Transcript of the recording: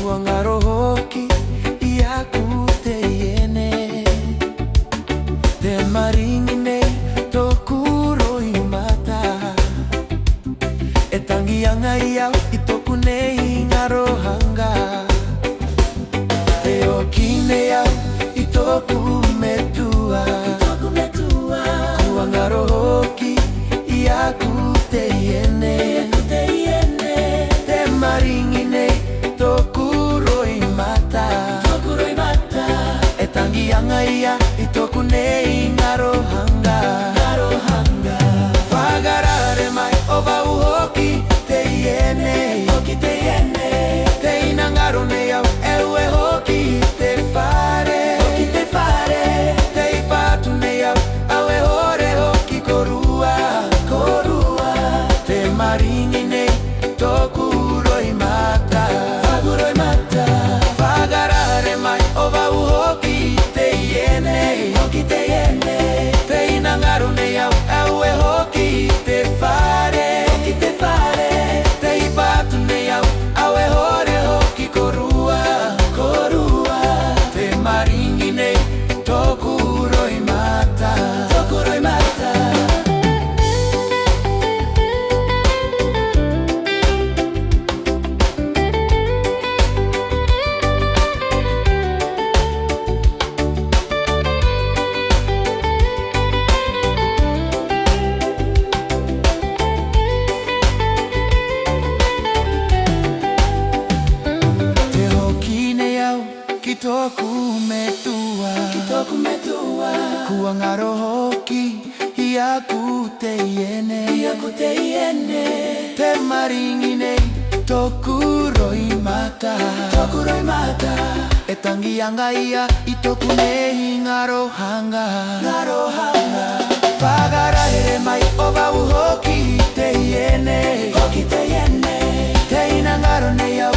Kuangaro hoki iaku te iene. Te maringine toku roi mata. E tangianga iau i toku nei ngaro hanga. Te okine iau i toku metua. Kuangaro hoki iaku te iene. Te maringine toku roi mata. E tangianga ia i toku nei ngaro hanga. Whagarare mai o wau hoki te iene. Te ina ngaro nei au eu e hoki te whare. Te ipatu nei au au e hore hoki korua. Te maringi nei toku roi mata. Whagarare mai o wau hoki te iene. Te ina ngaro nei au au e hoki te whare. Te ipatu nei au au e hore hoki korua. Te maringi nei toku roi mata. Te hoki nei au ki toku metua. Kuangaro hoki iaku te iene. Te maringi nei toku roi mata. E tangianga ia i toku nei ngaro hanga. Whagarare mai o wau hoki te iene. Te ina ngaro nei au